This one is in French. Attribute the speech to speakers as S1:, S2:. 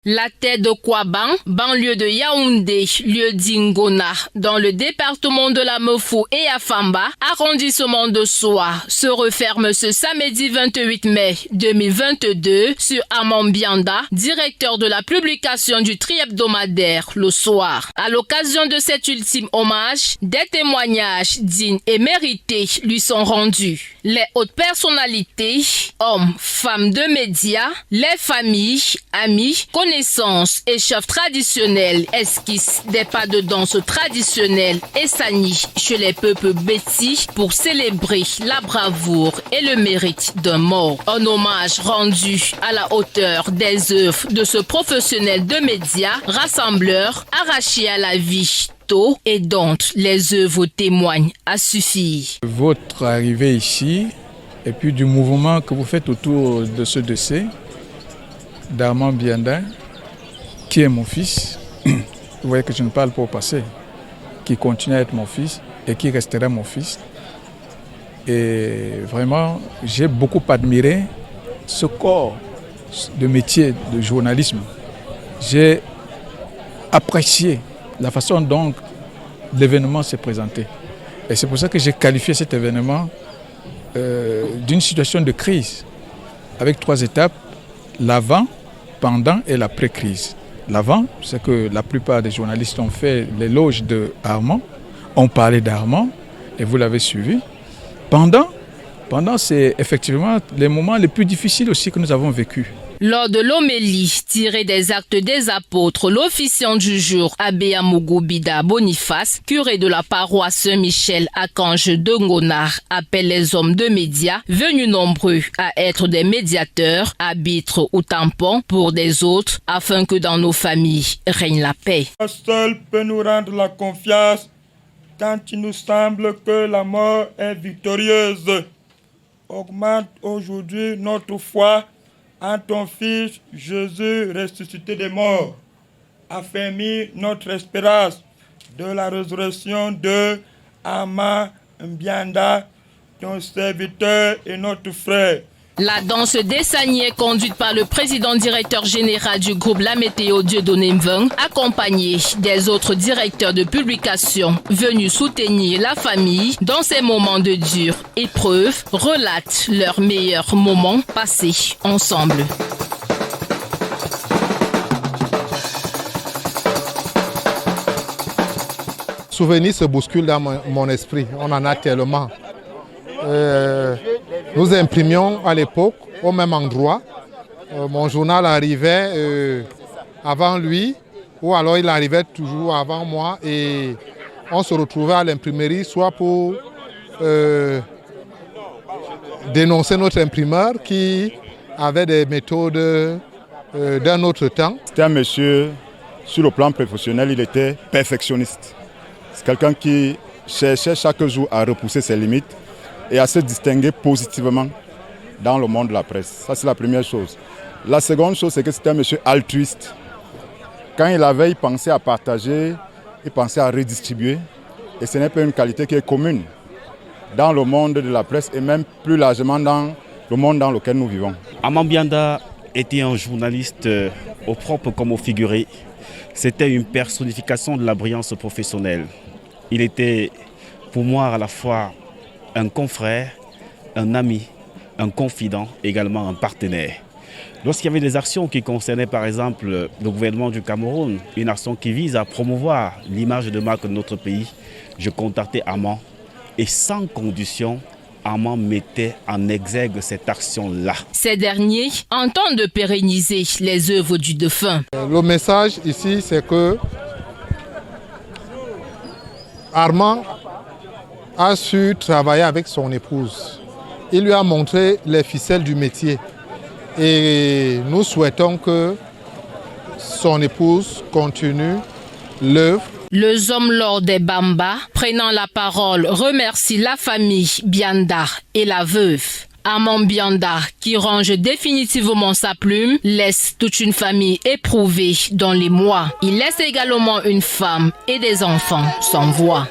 S1: La tête de Kouaban, banlieue de Yaoundé, lieu d'Ingona, dans le département de la Mefou et Afamba, arrondissement de Soa, se referme ce samedi 28 mai 2022 sur Amon Bianda, directeur de la publication du tri-hebdomadaire Le Soir. À l'occasion de cet ultime hommage, des témoignages dignes et mérités lui sont rendus. Les hautes personnalités, hommes, femmes de médias, les familles, amis, connaissances et chefs traditionnels esquissent des pas de danse traditionnels et sani chez les peuples bêtis pour célébrer la bravoure et le mérite d'un mort. Un hommage rendu à la hauteur des œuvres de ce professionnel de médias, rassembleur, arraché à la vie tôt et dont les œuvres témoignent à suffire.
S2: Votre arrivée ici et puis du mouvement que vous faites autour de ce décès d'Armand Bianda, qui est mon fils, vous voyez que je ne parle pas au passé, qui continue à être mon fils et qui restera mon fils. Et vraiment, j'ai beaucoup admiré ce corps de métier de journalisme. J'ai apprécié la façon dont l'événement s'est présenté. Et c'est pour ça que j'ai qualifié cet événement d'une situation de crise, avec 3 étapes: l'avant, pendant et l'après-crise. L'avant, c'est que la plupart des journalistes ont fait l'éloge d'Armand, ont parlé d'Armand, et vous l'avez suivi. Pendant, c'est effectivement les moments les plus difficiles aussi que nous avons vécus.
S1: Lors de l'homélie tirée des Actes des Apôtres, l'officiant du jour, Abbé Amougou Bida Boniface, curé de la paroisse Saint-Michel à Cange de Ngonard, appelle les hommes de médias, venus nombreux à être des médiateurs, arbitres ou tampons pour des autres, afin que dans nos familles règne la paix.
S3: Seul peut nous rendre la confiance quand il nous semble que la mort est victorieuse. Augmente aujourd'hui notre foi en ton Fils Jésus ressuscité des morts, affermis notre espérance de la résurrection de Armand Bianda, ton serviteur et notre frère.
S1: La danse des Saniers, conduite par le président directeur général du groupe La Météo Dieudonné Mveng, accompagné des autres directeurs de publication venus soutenir la famille dans ces moments de dure épreuve, relatent leurs meilleurs moments passés ensemble.
S4: Souvenirs se bousculent dans mon esprit, on en a tellement. Nous imprimions à l'époque au même endroit. Mon journal arrivait avant lui, ou alors il arrivait toujours avant moi, et on se retrouvait à l'imprimerie soit pour dénoncer notre imprimeur qui avait des méthodes d'un autre temps.
S5: C'était un monsieur, sur le plan professionnel, il était perfectionniste. C'est quelqu'un qui cherchait chaque jour à repousser ses limites et à se distinguer positivement dans le monde de la presse. Ça, c'est la première chose. La seconde chose, c'est que c'était un monsieur altruiste. Quand il pensait à partager, il pensait à redistribuer. Et ce n'est pas une qualité qui est commune dans le monde de la presse et même plus largement dans le monde dans lequel nous vivons.
S6: Armand Bianda était un journaliste au propre comme au figuré. C'était une personnification de la brillance professionnelle. Il était pour moi à la fois un confrère, un ami, un confident, également un partenaire. Lorsqu'il y avait des actions qui concernaient par exemple le gouvernement du Cameroun, une action qui vise à promouvoir l'image de marque de notre pays, je contactais Armand et sans condition, Armand mettait en exergue cette action-là.
S1: Ces derniers entendent pérenniser les œuvres du défunt.
S4: Le message ici, c'est que Armand a su travailler avec son épouse. Il lui a montré les ficelles du métier. Et nous souhaitons que son épouse continue l'œuvre.
S1: Les hommes lors des Bamba, prenant la parole, remercient la famille Bianda et la veuve. Armand Bianda, qui range définitivement sa plume, laisse toute une famille éprouvée dans les mois. Il laisse également une femme et des enfants sans voix.